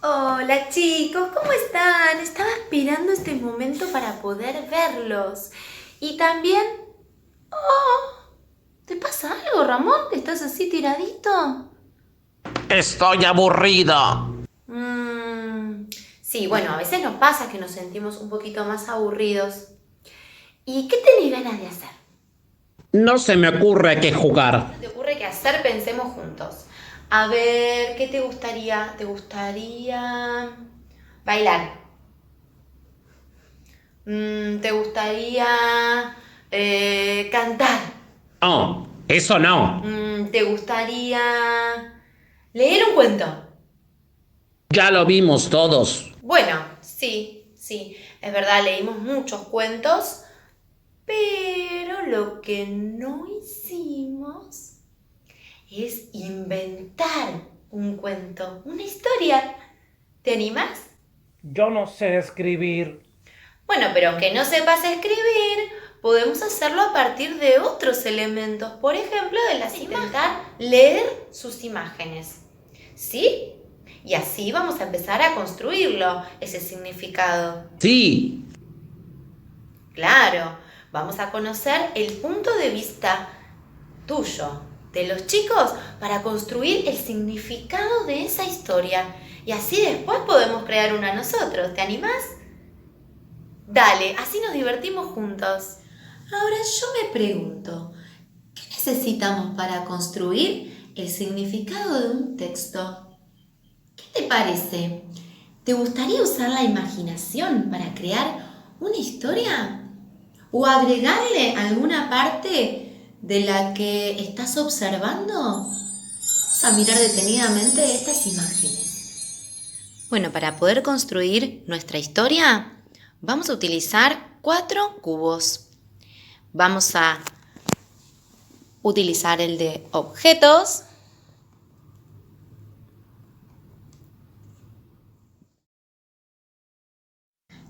Hola chicos, ¿cómo están? Estaba esperando este momento para poder verlos. Y también... Oh, ¿te pasa algo, Ramón? ¿Que estás así tiradito? Estoy aburrido. Sí, bueno, a veces nos pasa que nos sentimos un poquito más aburridos. ¿Y qué tenés ganas de hacer? No se me ocurre qué ¿Qué se jugar. te ocurre que hacer? Pensemos juntos. A ver, ¿qué te gustaría? ¿Te gustaría bailar? ¿Te gustaría cantar? No, eso no. ¿Te gustaría leer un cuento? Ya lo vimos todos. Bueno, sí, sí, es verdad, leímos muchos cuentos, pero lo que no hicimos es inventar un cuento, una historia. ¿Te animas? Yo no sé escribir. Bueno, pero aunque no sepas escribir, podemos hacerlo a partir de otros elementos. Por ejemplo, de las intentar leer sus imágenes. ¿Sí? Y así vamos a empezar a construirlo, ese significado. Sí, Claro, vamos a conocer el punto de vista tuyo, de los chicos, para construir el significado de esa historia. Y así después podemos crear una nosotros. ¿Te animás? Dale, así nos divertimos juntos. Ahora yo me pregunto, ¿qué necesitamos para construir el significado de un texto? ¿Qué te parece? ¿Te gustaría usar la imaginación para crear una historia? ¿O agregarle alguna parte de la que estás observando? Vamos a mirar detenidamente estas imágenes. Bueno, para poder construir nuestra historia, vamos a utilizar 4 cubos. Vamos a utilizar el de objetos.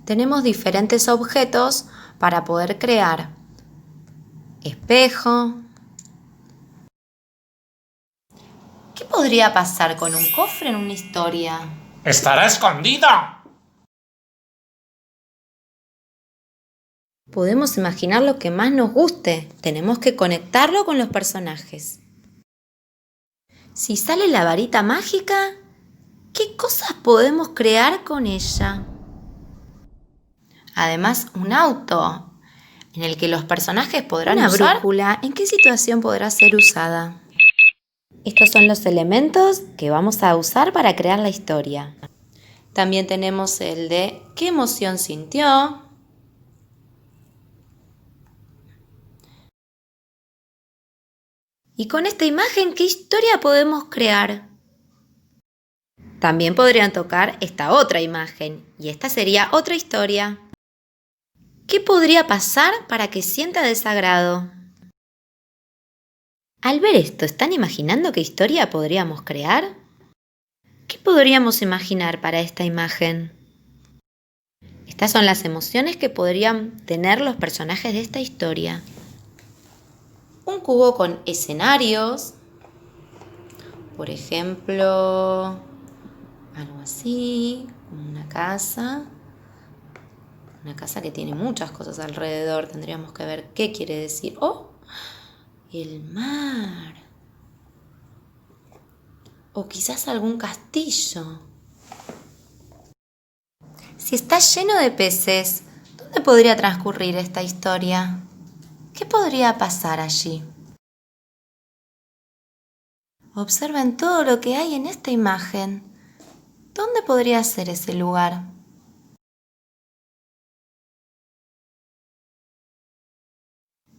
Tenemos diferentes objetos para poder crear espejo. ¿Qué podría pasar con un cofre en una historia? ¡Estará escondida! Podemos imaginar lo que más nos guste. Tenemos que conectarlo con los personajes. Si sale la varita mágica, ¿qué cosas podemos crear con ella? Además, un auto en el que los personajes podrán usar. Una brújula, ¿en qué situación podrá ser usada? Estos son los elementos que vamos a usar para crear la historia. También tenemos el de ¿qué emoción sintió? Y con esta imagen, ¿qué historia podemos crear? También podrían tocar esta otra imagen y esta sería otra historia. ¿Qué podría pasar para que sienta desagrado? Al ver esto, ¿están imaginando qué historia podríamos crear? ¿Qué podríamos imaginar para esta imagen? Estas son las emociones que podrían tener los personajes de esta historia. Un cubo con escenarios, por ejemplo, algo así, como una casa que tiene muchas cosas alrededor. Tendríamos que ver qué quiere decir. ¡Oh! El mar. O quizás algún castillo. Si está lleno de peces, ¿dónde podría transcurrir esta historia? ¿Qué podría pasar allí? Observen todo lo que hay en esta imagen. ¿Dónde podría ser ese lugar?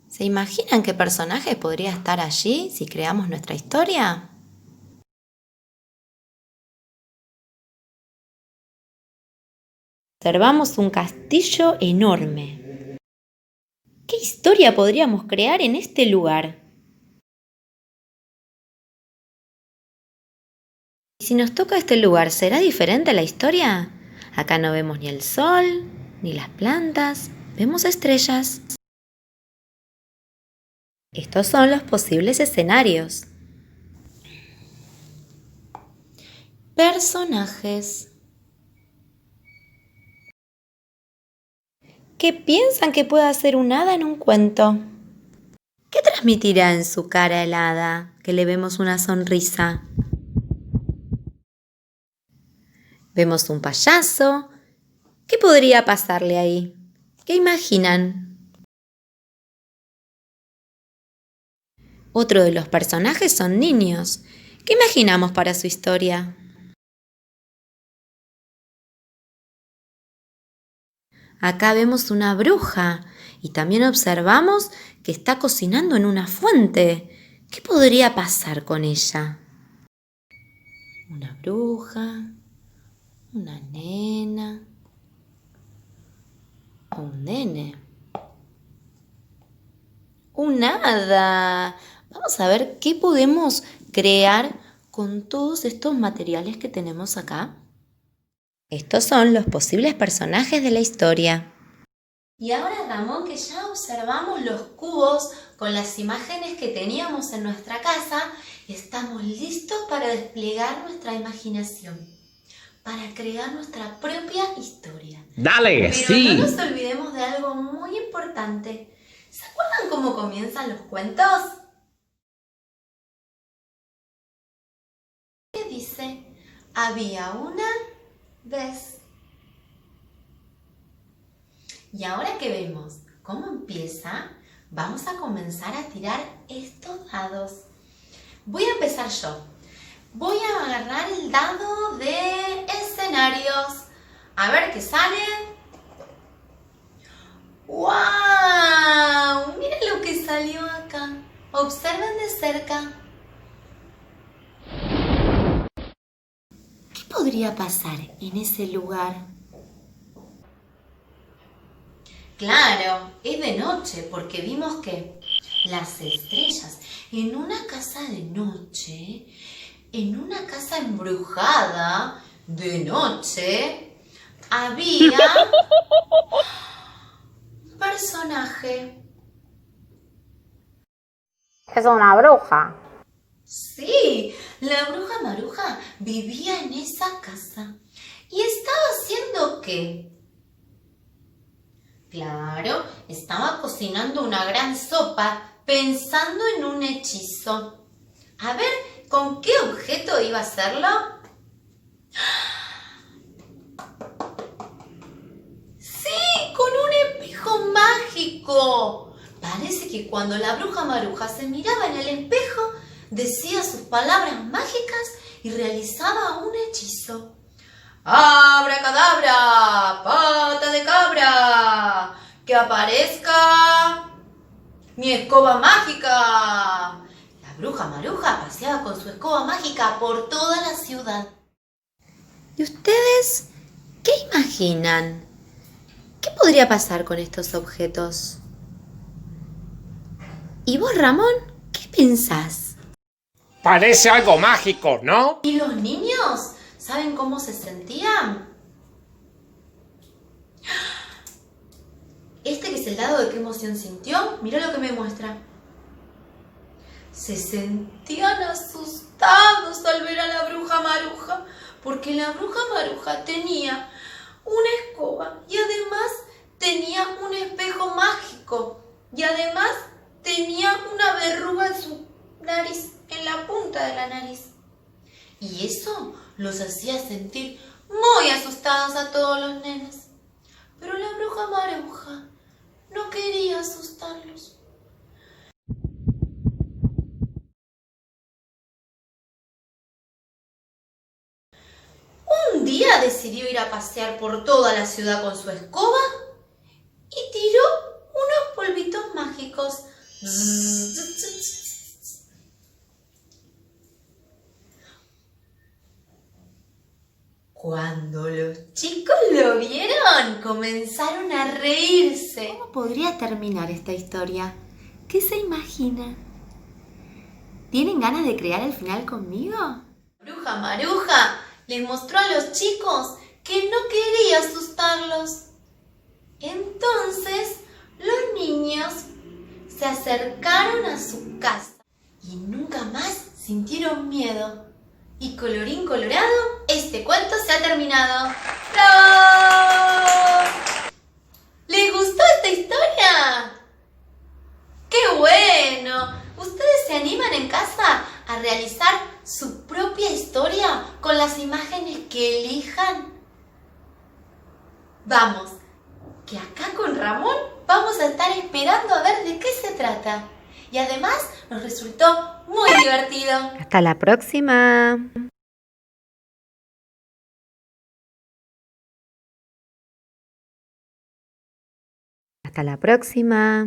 ¿Se imaginan qué personaje podría estar allí si creamos nuestra historia? Observamos un castillo enorme. ¿Qué historia podríamos crear en este lugar? Y si nos toca este lugar, ¿será diferente la historia? Acá no vemos ni el sol, ni las plantas, vemos estrellas. Estos son los posibles escenarios. Personajes. ¿Qué piensan que puede hacer un hada en un cuento? ¿Qué transmitirá en su cara el hada que le vemos una sonrisa? Vemos un payaso. ¿Qué podría pasarle ahí? ¿Qué imaginan? Otro de los personajes son niños. ¿Qué imaginamos para su historia? Acá vemos una bruja y también observamos que está cocinando en una fuente. ¿Qué podría pasar con ella? Una bruja, una nena o un nene. Un hada. Vamos a ver qué podemos crear con todos estos materiales que tenemos acá. Estos son los posibles personajes de la historia. Y ahora, Ramón, que ya observamos los cubos con las imágenes que teníamos en nuestra casa, estamos listos para desplegar nuestra imaginación, para crear nuestra propia historia. Dale, Pero sí. no nos olvidemos de algo muy importante. ¿Se acuerdan cómo comienzan los cuentos? ¿Qué dice? Había una vez. Y ahora que vemos cómo empieza, vamos a comenzar a tirar estos dados. Voy a empezar yo. Voy a agarrar el dado de escenarios. A ver qué sale. ¡Wow! Miren lo que salió acá. Observen de cerca. ¿Qué podría pasar en ese lugar? Claro, es de noche porque vimos que las estrellas en una casa de noche, en una casa embrujada de noche, había un personaje. Es una bruja. Sí, la bruja Maruja vivía en esa casa. ¿Y estaba haciendo qué? Claro, estaba cocinando una gran sopa, pensando en un hechizo. A ver, ¿con qué objeto iba a hacerlo? ¡Sí! ¡Con un espejo mágico! Parece que cuando la bruja Maruja se miraba en el espejo, decía sus palabras mágicas y realizaba un hechizo. ¡Abracadabra! ¡Pata de cabra! ¡Que aparezca mi escoba mágica! La bruja Maruja paseaba con su escoba mágica por toda la ciudad. ¿Y ustedes qué imaginan? ¿Qué podría pasar con estos objetos? ¿Y vos, Ramón, qué pensás? Parece algo mágico, ¿no? ¿Y los niños? ¿Saben cómo se sentían? Este que es el dado de qué emoción sintió, mirá lo que me muestra. Se sentían asustados al ver a la bruja Maruja, porque la bruja Maruja tenía una escoba y además tenía un espejo mágico y además tenía una verruga en su nariz, en la punta de la nariz. Y eso los hacía sentir muy asustados a todos los nenes. Pero la bruja Maruja no quería asustarlos. Un día decidió ir a pasear por toda la ciudad con su escoba y tiró unos polvitos mágicos. Cuando los chicos lo vieron, comenzaron a reírse. ¿Cómo podría terminar esta historia? ¿Qué se imagina? ¿Tienen ganas de crear el final conmigo? Bruja Maruja les mostró a los chicos que no quería asustarlos. Entonces, los niños se acercaron a su casa y nunca más sintieron miedo. Y colorín colorado, este cuento se ha terminado. ¡Bravo! ¿Les gustó? esta historia? ¡Qué bueno! ¿Ustedes se animan en casa a realizar su propia historia con las imágenes que elijan? Vamos, que acá con Ramón vamos a estar esperando a ver de qué se trata. Y además nos resultó muy divertido. Hasta la próxima. Hasta la próxima.